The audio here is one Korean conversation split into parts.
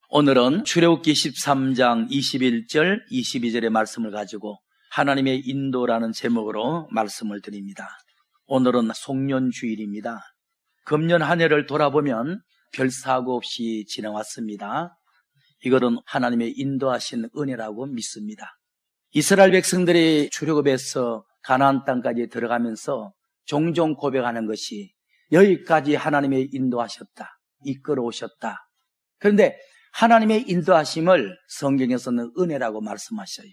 오늘은 출애굽기 13장 21절, 22절의 말씀을 가지고 하나님의 인도라는 제목으로 말씀을 드립니다. 오늘은 송년주일입니다. 금년 한 해를 돌아보면 별 사고 없이 지나왔습니다. 이것은 하나님의 인도하신 은혜라고 믿습니다. 이스라엘 백성들이 출애굽에서 가나안 땅까지 들어가면서 종종 고백하는 것이 여기까지 하나님의 인도하셨다, 이끌어 오셨다. 그런데 하나님의 인도하심을 성경에서는 은혜라고 말씀하셔요.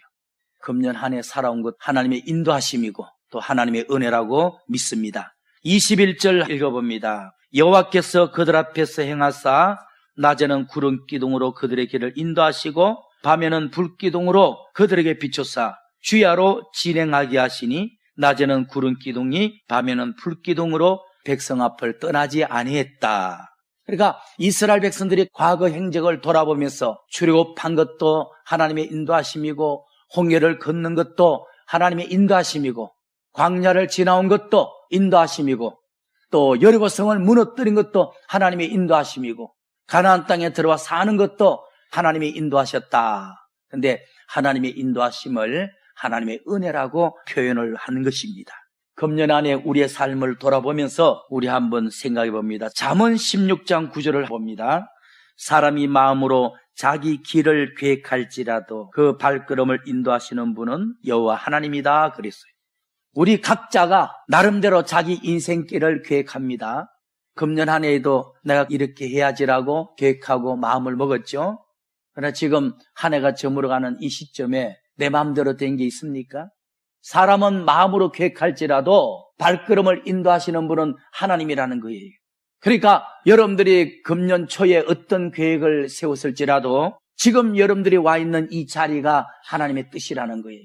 금년 한 해 살아온 것 하나님의 인도하심이고 또 하나님의 은혜라고 믿습니다. 21절 읽어봅니다. 여호와께서 그들 앞에서 행하사 낮에는 구름 기둥으로 그들의 길을 인도하시고 밤에는 불 기둥으로 그들에게 비추사 주야로 진행하게 하시니 낮에는 구름 기둥이 밤에는 불 기둥으로 백성 앞을 떠나지 아니했다. 그러니까 이스라엘 백성들이 과거 행적을 돌아보면서 출애굽한 것도 하나님의 인도하심이고 홍해를 걷는 것도 하나님의 인도하심이고 광야를 지나온 것도 인도하심이고 또 여리고성을 무너뜨린 것도 하나님의 인도하심이고 가나안 땅에 들어와 사는 것도 하나님의 인도하셨다. 그런데 하나님의 인도하심을 하나님의 은혜라고 표현을 하는 것입니다. 금년 안에 우리의 삶을 돌아보면서 우리 한번 생각해 봅니다. 잠언 16장 9절을 봅니다. 사람이 마음으로 자기 길을 계획할지라도 그 발걸음을 인도하시는 분은 여호와 하나님이다 그랬어요. 우리 각자가 나름대로 자기 인생길을 계획합니다. 금년 한 해에도 내가 이렇게 해야지라고 계획하고 마음을 먹었죠. 그러나 지금 한 해가 저물어가는 이 시점에 내 마음대로 된 게 있습니까? 사람은 마음으로 계획할지라도 발걸음을 인도하시는 분은 하나님이라는 거예요. 그러니까 여러분들이 금년 초에 어떤 계획을 세웠을지라도 지금 여러분들이 와 있는 이 자리가 하나님의 뜻이라는 거예요.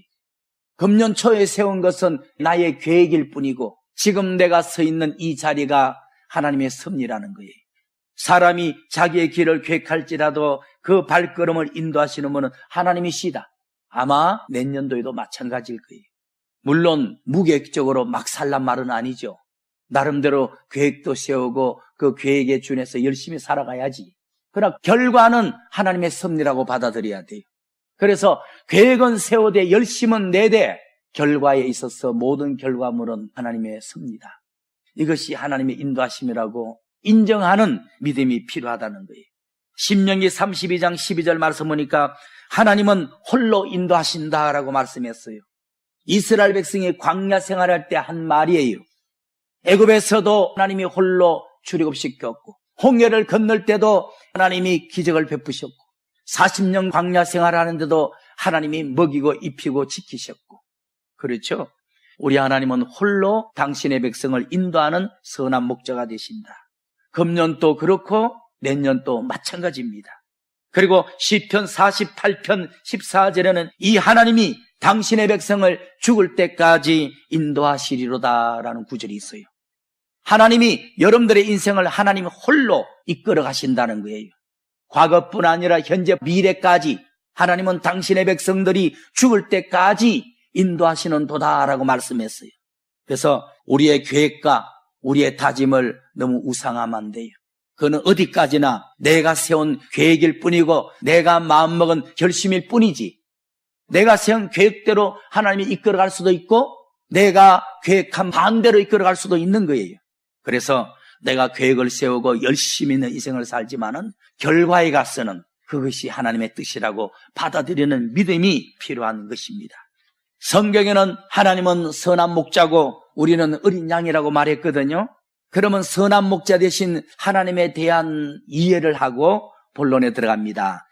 금년 초에 세운 것은 나의 계획일 뿐이고 지금 내가 서 있는 이 자리가 하나님의 섭리라는 거예요. 사람이 자기의 길을 계획할지라도 그 발걸음을 인도하시는 분은 하나님이시다. 아마 내년도에도 마찬가지일 거예요. 물론 무계획적으로 막 살란 말은 아니죠. 나름대로 계획도 세우고 그 계획에 준해서 열심히 살아가야지. 그러나 결과는 하나님의 섭리라고 받아들여야 돼요. 그래서 계획은 세우되 열심은 내되 결과에 있어서 모든 결과물은 하나님의 섭리다. 이것이 하나님의 인도하심이라고 인정하는 믿음이 필요하다는 거예요. 신명기 32장 12절 말씀 보니까 하나님은 홀로 인도하신다라고 말씀했어요. 이스라엘 백성이 광야 생활할 때 한 말이에요. 애굽에서도 하나님이 홀로 출애굽시켰고 홍해를 건널 때도 하나님이 기적을 베푸셨고 40년 광야 생활하는데도 하나님이 먹이고 입히고 지키셨고 그렇죠? 우리 하나님은 홀로 당신의 백성을 인도하는 선한 목자가 되신다. 금년도 그렇고 내년도 마찬가지입니다. 그리고 시편 48편 14절에는 이 하나님이 당신의 백성을 죽을 때까지 인도하시리로다라는 구절이 있어요. 하나님이 여러분들의 인생을 하나님 홀로 이끌어 가신다는 거예요. 과거뿐 아니라 현재 미래까지 하나님은 당신의 백성들이 죽을 때까지 인도하시는 도다라고 말씀했어요. 그래서 우리의 계획과 우리의 다짐을 너무 우상하면 안 돼요. 그거는 어디까지나 내가 세운 계획일 뿐이고 내가 마음먹은 결심일 뿐이지 내가 세운 계획대로 하나님이 이끌어갈 수도 있고 내가 계획한 반대로 이끌어갈 수도 있는 거예요. 그래서 내가 계획을 세우고 열심히 있는 인생을 살지만은 결과에 가서는 그것이 하나님의 뜻이라고 받아들이는 믿음이 필요한 것입니다. 성경에는 하나님은 선한 목자고 우리는 어린 양이라고 말했거든요. 그러면 선한 목자 대신 하나님에 대한 이해를 하고 본론에 들어갑니다.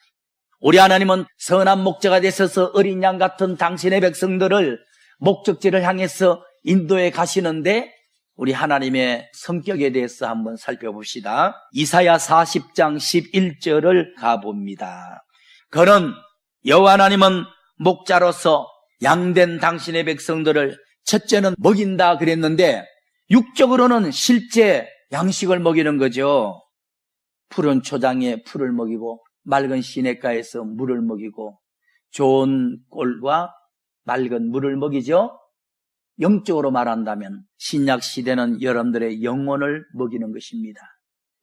우리 하나님은 선한 목자가 되셔서 어린 양 같은 당신의 백성들을 목적지를 향해서 인도해 가시는데 우리 하나님의 성격에 대해서 한번 살펴봅시다. 이사야 40장 11절을 가봅니다. 그는 여호와 하나님은 목자로서 양된 당신의 백성들을 첫째는 먹인다 그랬는데 육적으로는 실제 양식을 먹이는 거죠. 푸른 초장에 풀을 먹이고 맑은 시냇가에서 물을 먹이고 좋은 꼴과 맑은 물을 먹이죠. 영적으로 말한다면 신약 시대는 여러분들의 영혼을 먹이는 것입니다.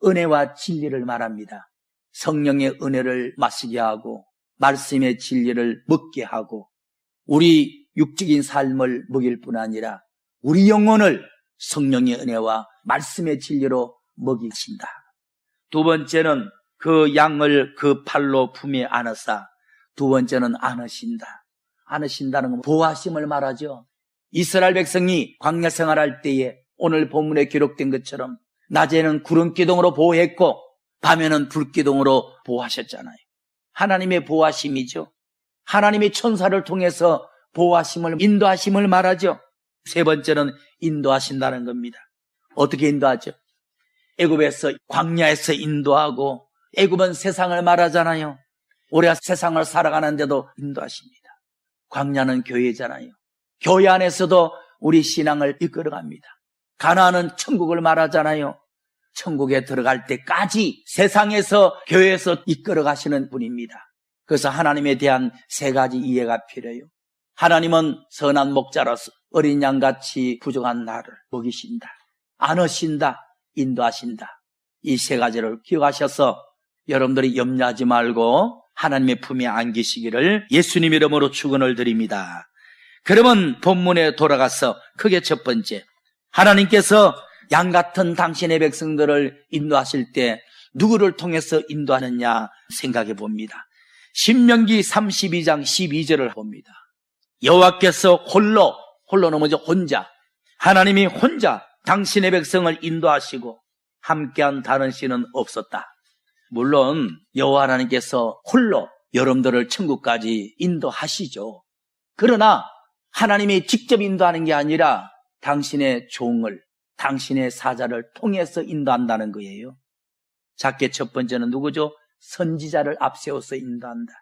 은혜와 진리를 말합니다. 성령의 은혜를 마시게 하고 말씀의 진리를 먹게 하고 우리 육적인 삶을 먹일 뿐 아니라 우리 영혼을 성령의 은혜와 말씀의 진리로 먹이신다. 두 번째는 그 양을 그 팔로 품에 안으사, 두 번째는 안으신다. 안으신다는 건 보호하심을 말하죠. 이스라엘 백성이 광야 생활할 때에 오늘 본문에 기록된 것처럼 낮에는 구름 기둥으로 보호했고 밤에는 불 기둥으로 보호하셨잖아요. 하나님의 보호하심이죠. 하나님의 천사를 통해서 보호하심을, 인도하심을 말하죠. 세 번째는 인도하신다는 겁니다. 어떻게 인도하죠? 애굽에서, 광야에서 인도하고, 애굽은 세상을 말하잖아요. 우리가 세상을 살아가는데도 인도하십니다. 광야는 교회잖아요. 교회 안에서도 우리 신앙을 이끌어갑니다. 가나안은 천국을 말하잖아요. 천국에 들어갈 때까지 세상에서, 교회에서 이끌어 가시는 분입니다. 그래서 하나님에 대한 세 가지 이해가 필요해요. 하나님은 선한 목자로서 어린 양같이 부족한 나를 먹이신다. 안으신다. 인도하신다. 이 세 가지를 기억하셔서 여러분들이 염려하지 말고 하나님의 품에 안기시기를 예수님 이름으로 축원을 드립니다. 그러면 본문에 돌아가서 크게 첫 번째, 하나님께서 양 같은 당신의 백성들을 인도하실 때 누구를 통해서 인도하느냐 생각해 봅니다. 신명기 32장 12절을 봅니다. 여호와께서 홀로는 뭐죠? 혼자. 하나님이 혼자 당신의 백성을 인도하시고 함께한 다른 신은 없었다. 물론 여호와 하나님께서 홀로 여러분들을 천국까지 인도하시죠. 그러나 하나님이 직접 인도하는 게 아니라 당신의 종을, 당신의 사자를 통해서 인도한다는 거예요. 작게 첫 번째는 누구죠? 선지자를 앞세워서 인도한다.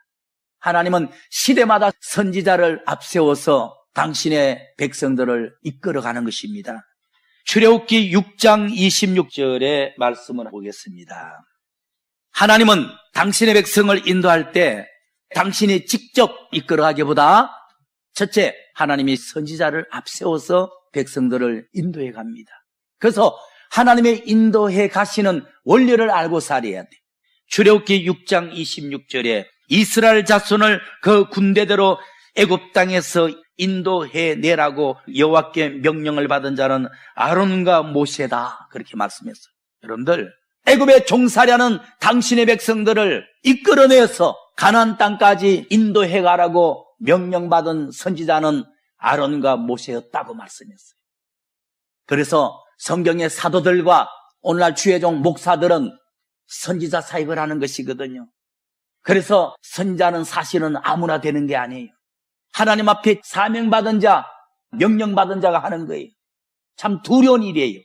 하나님은 시대마다 선지자를 앞세워서 당신의 백성들을 이끌어가는 것입니다. 출애굽기 6장 26절의 말씀을 보겠습니다. 하나님은 당신의 백성을 인도할 때 당신이 직접 이끌어가기보다 첫째, 하나님이 선지자를 앞세워서 백성들을 인도해 갑니다. 그래서 하나님의 인도해 가시는 원리를 알고 살아야 돼. 출애굽기 6장 26절에 이스라엘 자손을 그 군대대로 애굽 땅에서 인도해 내라고 여호와께 명령을 받은 자는 아론과 모세다. 그렇게 말씀했어요. 여러분들, 애굽에 종살이하는 당신의 백성들을 이끌어내서 가나안 땅까지 인도해 가라고 명령받은 선지자는 아론과 모세였다고 말씀했어요. 그래서 성경의 사도들과 오늘날 주의 종 목사들은 선지자 사역을 하는 것이거든요. 그래서 선지자는 사실은 아무나 되는 게 아니에요. 하나님 앞에 사명받은 자, 명령받은 자가 하는 거예요. 참 두려운 일이에요.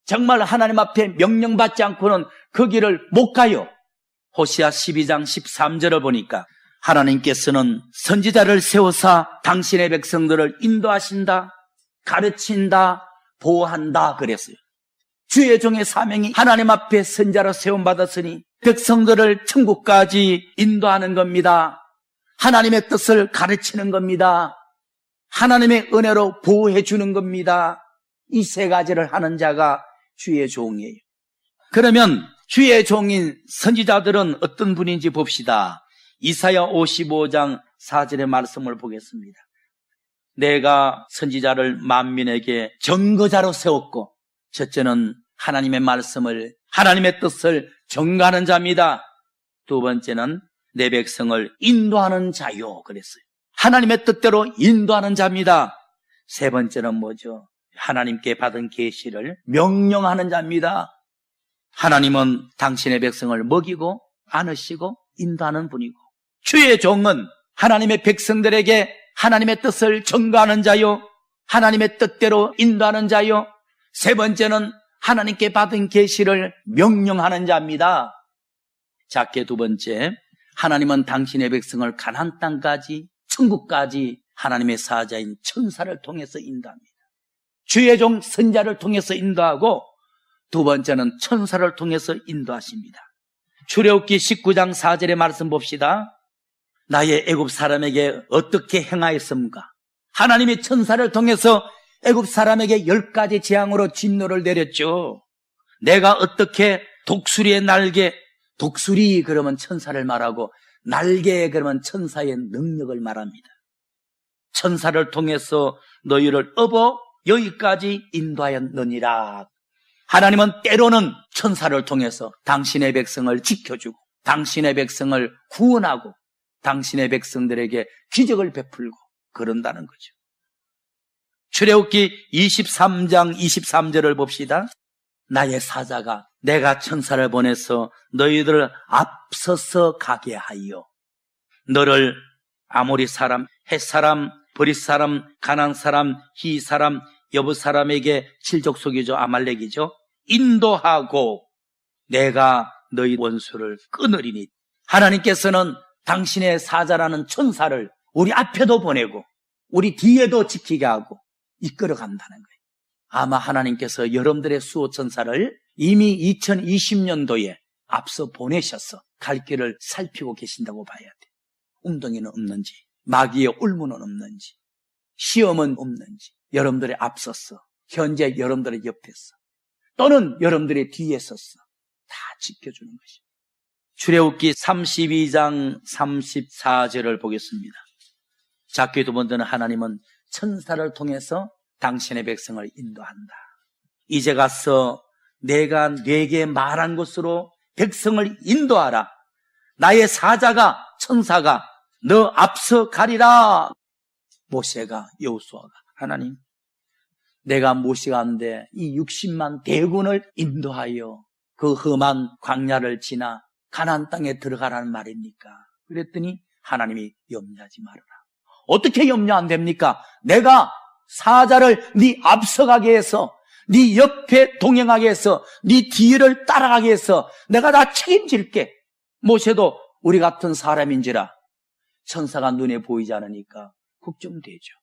정말 하나님 앞에 명령받지 않고는 그 길을 못 가요. 호시아 12장 13절을 보니까 하나님께서는 선지자를 세워서 당신의 백성들을 인도하신다, 가르친다, 보호한다 그랬어요. 주의 종의 사명이 하나님 앞에 선지자로 세움받았으니 백성들을 천국까지 인도하는 겁니다. 하나님의 뜻을 가르치는 겁니다. 하나님의 은혜로 보호해 주는 겁니다. 이 세 가지를 하는 자가 주의 종이에요. 그러면 주의 종인 선지자들은 어떤 분인지 봅시다. 이사야 55장 4절의 말씀을 보겠습니다. 내가 선지자를 만민에게 전거자로 세웠고, 첫째는 하나님의 말씀을, 하나님의 뜻을 전가하는 자입니다. 두 번째는 내 백성을 인도하는 자요 그랬어요. 하나님의 뜻대로 인도하는 자입니다. 세 번째는 뭐죠? 하나님께 받은 계시를 명령하는 자입니다. 하나님은 당신의 백성을 먹이고 안으시고 인도하는 분이고, 주의 종은 하나님의 백성들에게 하나님의 뜻을 전가하는 자요, 하나님의 뜻대로 인도하는 자요, 세 번째는 하나님께 받은 계시를 명령하는 자입니다. 작게 두 번째, 하나님은 당신의 백성을 가나안 땅까지, 천국까지 하나님의 사자인 천사를 통해서 인도합니다. 주의 종 선지자를 통해서 인도하고, 두 번째는 천사를 통해서 인도하십니다. 출애굽기 19장 4절의 말씀 봅시다. 나의 애굽 사람에게 어떻게 행하였습니까? 하나님이 천사를 통해서 애굽 사람에게 10가지 재앙으로 진노를 내렸죠. 내가 어떻게 독수리의 날개, 독수리 그러면 천사를 말하고 날개 그러면 천사의 능력을 말합니다. 천사를 통해서 너희를 업어 여기까지 인도하였느니라. 하나님은 때로는 천사를 통해서 당신의 백성을 지켜주고 당신의 백성을 구원하고 당신의 백성들에게 기적을 베풀고 그런다는 거죠. 출애굽기 23장 23절을 봅시다. 나의 사자가 내가 천사를 보내서 너희들을 앞서서 가게 하여 너를 아모리 사람, 헷 사람, 브릿 사람, 가나안 사람, 히 사람, 여부 사람에게 칠족속이죠. 아말렉이죠. 인도하고 내가 너희 원수를 끊으리니. 하나님께서는 당신의 사자라는 천사를 우리 앞에도 보내고 우리 뒤에도 지키게 하고 이끌어 간다는 거예요. 아마 하나님께서 여러분들의 수호천사를 이미 2020년도에 앞서 보내셔서 갈 길을 살피고 계신다고 봐야 돼요. 웅덩이는 없는지, 마귀의 울무는 없는지, 시험은 없는지, 여러분들의 앞섰어, 현재 여러분들의 옆에서, 또는 여러분들의 뒤에 섰어, 다 지켜주는 것입니다. 출애굽기 32장 34절을 보겠습니다. 작게 두 번째는 하나님은 천사를 통해서 당신의 백성을 인도한다. 이제 가서 내가 네게 말한 것으로 백성을 인도하라. 나의 사자가 천사가 너 앞서 가리라. 모세가 여호수아가 하나님 내가 모세가 한데 이 60만 대군을 인도하여 그 험한 광야를 지나 가나안 땅에 들어가라는 말입니까? 그랬더니 하나님이 염려하지 말아라. 어떻게 염려 안 됩니까? 내가 사자를 네 앞서가게 해서 네 옆에 동행하게 해서 네 뒤를 따라가게 해서 내가 다 책임질게. 모세도 우리 같은 사람인지라 천사가 눈에 보이지 않으니까 걱정되죠.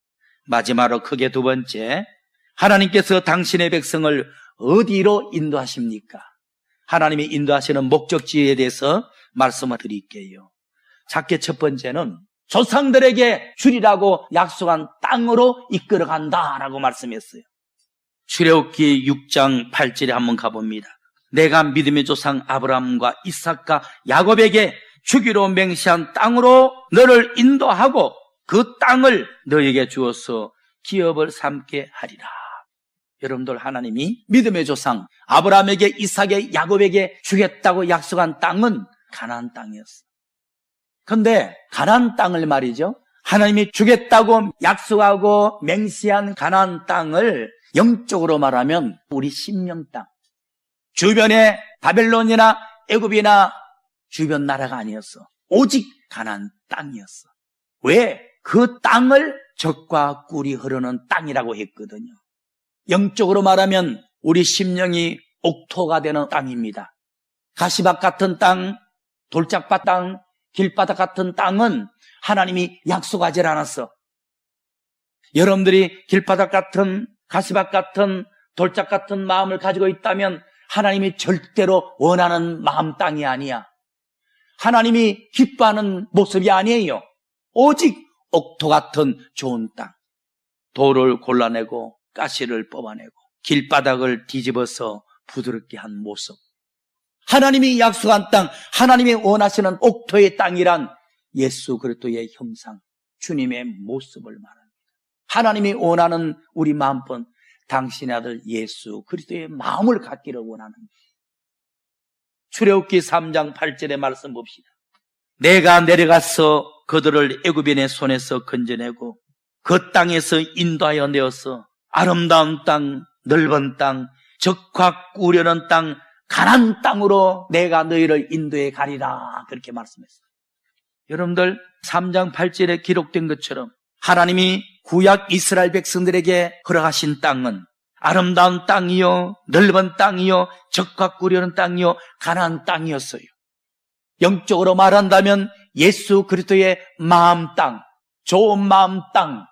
마지막으로 크게 두 번째, 하나님께서 당신의 백성을 어디로 인도하십니까? 하나님이 인도하시는 목적지에 대해서 말씀을 드릴게요. 작게 첫 번째는 조상들에게 주리라고 약속한 땅으로 이끌어간다라고 말씀했어요. 출애굽기 6장 8절에 한번 가봅니다. 내가 믿음의 조상 아브라함과 이삭과 야곱에게 주기로 맹세한 땅으로 너를 인도하고 그 땅을 너에게 주어서 기업을 삼게 하리라. 여러분들, 하나님이 믿음의 조상 아브라함에게 이삭에 야곱에게 주겠다고 약속한 땅은 가나안 땅이었어요. 그런데 가나안 땅을 말이죠, 하나님이 주겠다고 약속하고 맹세한 가나안 땅을 영적으로 말하면 우리 심령 땅, 주변에 바벨론이나 애굽이나 주변 나라가 아니었어. 오직 가나안 땅이었어. 왜? 그 땅을 젖과 꿀이 흐르는 땅이라고 했거든요. 영적으로 말하면 우리 심령이 옥토가 되는 땅입니다. 가시밭 같은 땅, 돌짝밭 땅, 길바닥 같은 땅은 하나님이 약속하지 않았어. 여러분들이 길바닥 같은, 가시밭 같은, 돌짝 같은 마음을 가지고 있다면 하나님이 절대로 원하는 마음 땅이 아니야. 하나님이 기뻐하는 모습이 아니에요. 오직 옥토 같은 좋은 땅, 돌을 골라내고 가시를 뽑아내고 길바닥을 뒤집어서 부드럽게 한 모습, 하나님이 약속한 땅, 하나님이 원하시는 옥토의 땅이란 예수 그리스도의 형상, 주님의 모습을 말합니다. 하나님이 원하는 우리 마음은 당신의 아들 예수 그리스도의 마음을 갖기를 원하는 거예요. 출애굽기 3장 8절의 말씀 봅시다. 내가 내려가서 그들을 애굽인의 손에서 건져내고 그 땅에서 인도하여 내어서 아름다운 땅, 넓은 땅, 적과 꾸려는 땅, 가나안 땅으로 내가 너희를 인도해 가리라. 그렇게 말씀했어요. 여러분들, 3장 8절에 기록된 것처럼 하나님이 구약 이스라엘 백성들에게 허락하신 땅은 아름다운 땅이요, 넓은 땅이요, 적과 꾸려는 땅이요, 가나안 땅이었어요. 영적으로 말한다면 예수 그리스도의 마음 땅, 좋은 마음 땅.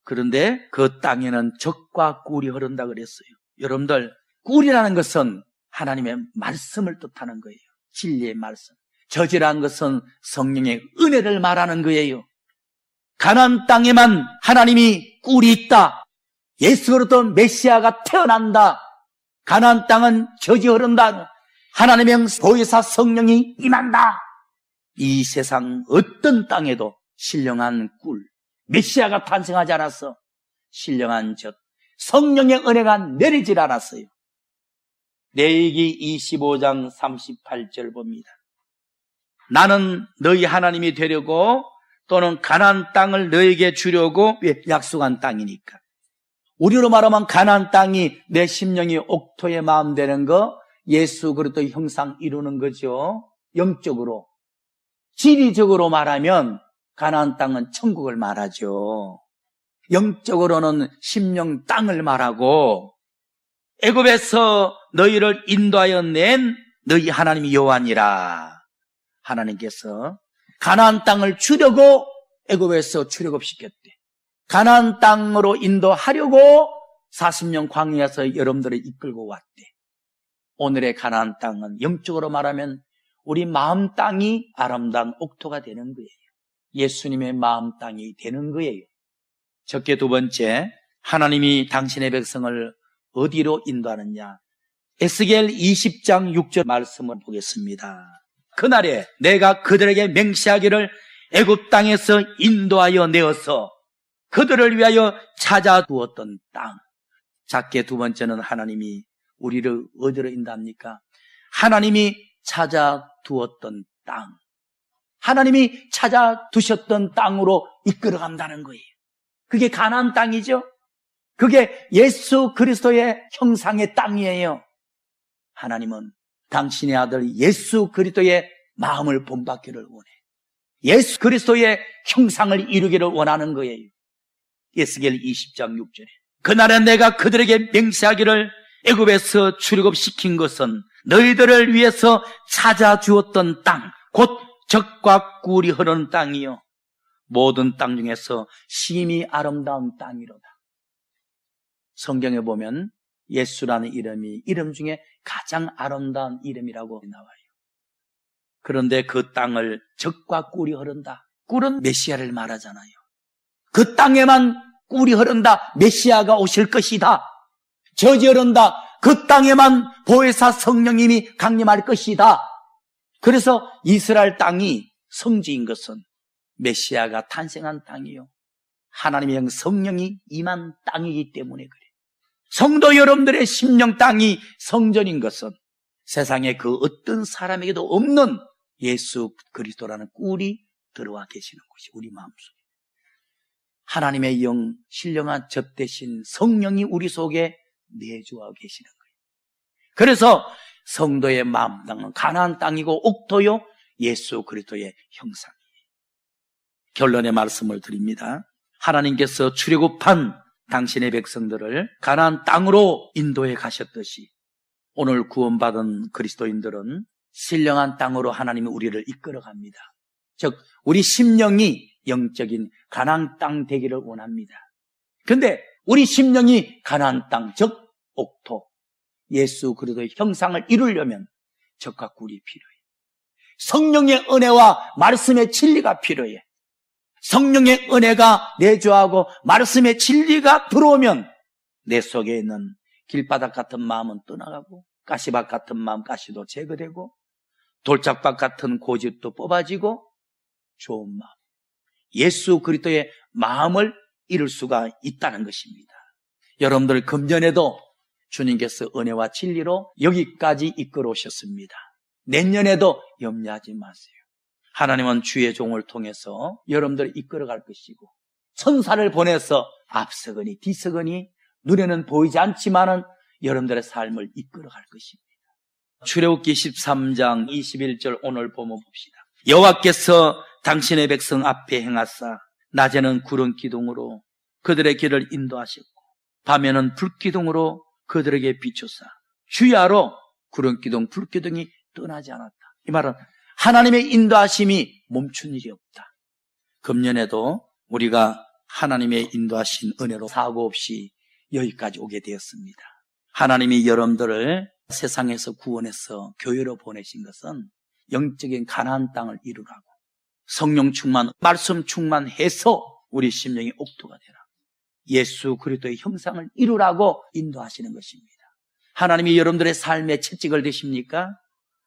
그런데 그 땅에는 적과 꿀이 흐른다 그랬어요. 여러분들, 꿀이라는 것은 하나님의 말씀을 뜻하는 거예요. 진리의 말씀. 저지라는 것은 성령의 은혜를 말하는 거예요. 가나안 땅에만 하나님이 꿀이 있다. 예수 그리스도 메시아가 태어난다. 가나안 땅은 저지 흐른다. 하나님의 보혜사 성령이 임한다. 이 세상 어떤 땅에도 신령한 꿀, 메시아가 탄생하지 않았어. 신령한 젖, 성령의 은혜가 내리질 않았어요. 레위기 25장 38절 봅니다. 나는 너희 하나님이 되려고 또는 가나안 땅을 너에게 주려고 약속한 땅이니까. 우리로 말하면 가나안 땅이 내 심령이 옥토의 마음 되는 거, 예수 그리스도의 형상 이루는 거죠. 영적으로. 지리적으로 말하면 가나안 땅은 천국을 말하죠. 영적으로는 심령 땅을 말하고, 애굽에서 너희를 인도하여 낸 너희 하나님이 여호와니라. 하나님께서 가나안 땅을 주려고 애굽에서 출애굽시켰대. 가나안 땅으로 인도하려고 40년 광야에서 여러분들을 이끌고 왔대. 오늘의 가나안 땅은 영적으로 말하면 우리 마음 땅이 아름다운 옥토가 되는 거예요. 예수님의 마음 땅이 되는 거예요. 적게 두 번째, 하나님이 당신의 백성을 어디로 인도하느냐. 에스겔 20장 6절 말씀을 보겠습니다. 그날에 내가 그들에게 맹세하기를 애굽 땅에서 인도하여 내어서 그들을 위하여 찾아두었던 땅. 작게 두 번째는 하나님이 우리를 어디로 인도합니까? 하나님이 찾아두었던 땅. 하나님이 찾아두셨던 땅으로 이끌어간다는 거예요. 그게 가나안 땅이죠. 그게 예수 그리스도의 형상의 땅이에요. 하나님은 당신의 아들 예수 그리스도의 마음을 본받기를 원해. 예수 그리스도의 형상을 이루기를 원하는 거예요. 에스겔 20장 6절에 그날에 내가 그들에게 맹세하기를 애굽에서 출애굽시킨 것은 너희들을 위해서 찾아주었던 땅, 곧 젖과 꿀이 흐르는 땅이요 모든 땅 중에서 심히 아름다운 땅이로다. 성경에 보면 예수라는 이름이 이름 중에 가장 아름다운 이름이라고 나와요. 그런데 그 땅을 젖과 꿀이 흐른다. 꿀은 메시아를 말하잖아요. 그 땅에만 꿀이 흐른다. 메시아가 오실 것이다. 젖이 흐른다. 그 땅에만 보혜사 성령님이 강림할 것이다. 그래서 이스라엘 땅이 성지인 것은 메시아가 탄생한 땅이요 하나님의 성령이 임한 땅이기 때문에 그래요. 성도 여러분들의 심령 땅이 성전인 것은 세상에 그 어떤 사람에게도 없는 예수 그리스도라는 꿀이 들어와 계시는 것이 우리 마음속에. 하나님의 영, 신령한 젖 대신 성령이 우리 속에 내주하고 계시는 거예요. 그래서 성도의 마음 땅은 가나안 땅이고 옥토요 예수 그리스도의 형상이에요. 결론의 말씀을 드립니다. 하나님께서 출애굽한 당신의 백성들을 가나안 땅으로 인도해 가셨듯이 오늘 구원받은 그리스도인들은 신령한 땅으로 하나님이 우리를 이끌어 갑니다. 즉 우리 심령이 영적인 가나안 땅 되기를 원합니다. 그런데 우리 심령이 가나안 땅, 즉 옥토, 예수 그리스도의 형상을 이루려면 젖과 꿀이 필요해. 성령의 은혜와 말씀의 진리가 필요해. 성령의 은혜가 내주하고 말씀의 진리가 들어오면 내 속에 있는 길바닥 같은 마음은 떠나가고 가시밭 같은 마음 가시도 제거되고 돌짝밭 같은 고집도 뽑아지고 좋은 마음, 예수 그리스도의 마음을 이룰 수가 있다는 것입니다. 여러분들 금년에도 주님께서 은혜와 진리로 여기까지 이끌어 오셨습니다. 내년에도 염려하지 마세요. 하나님은 주의 종을 통해서 여러분들을 이끌어갈 것이고 천사를 보내서 앞서거니 뒤서거니 눈에는 보이지 않지만은 여러분들의 삶을 이끌어갈 것입니다. 출애굽기 13장 21절 오늘 보면 봅시다. 여호와께서 당신의 백성 앞에 행하사 낮에는 구름 기둥으로 그들의 길을 인도하셨고 밤에는 불기둥으로 그들에게 비추사 주야로 구름 기둥 불기둥이 떠나지 않았다. 이 말은 하나님의 인도하심이 멈춘 일이 없다. 금년에도 우리가 하나님의 인도하신 은혜로 사고 없이 여기까지 오게 되었습니다. 하나님이 여러분들을 세상에서 구원해서 교회로 보내신 것은 영적인 가나안 땅을 이루라고 성령 충만, 말씀 충만해서 우리 심령이 옥토가 되라. 예수 그리스도의 형상을 이루라고 인도하시는 것입니다. 하나님이 여러분들의 삶에 채찍을 대십니까?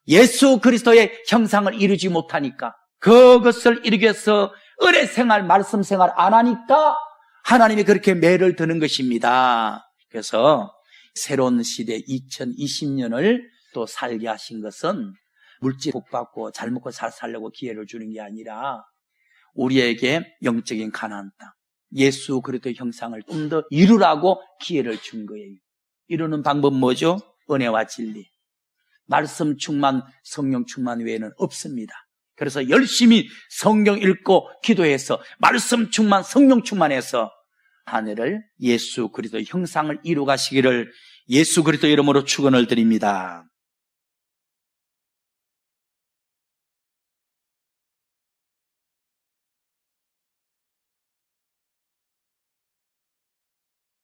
예수 그리스도의 형상을 이루지 못하니까, 그것을 이루기 위해서 은혜 생활, 말씀 생활 안 하니까 하나님이 그렇게 매를 드는 것입니다. 그래서 새로운 시대 2020년을 또 살게 하신 것은 물질 복받고 잘 먹고 잘 살려고 기회를 주는 게 아니라 우리에게 영적인 가나안 땅, 예수 그리스도의 형상을 좀 더 이루라고 기회를 준 거예요. 이루는 방법 뭐죠? 은혜와 진리, 말씀 충만, 성령 충만 외에는 없습니다. 그래서 열심히 성경 읽고 기도해서 말씀 충만, 성령 충만해서 한 해를 예수 그리스도의 형상을 이루가시기를 예수 그리스도 이름으로 축원을 드립니다.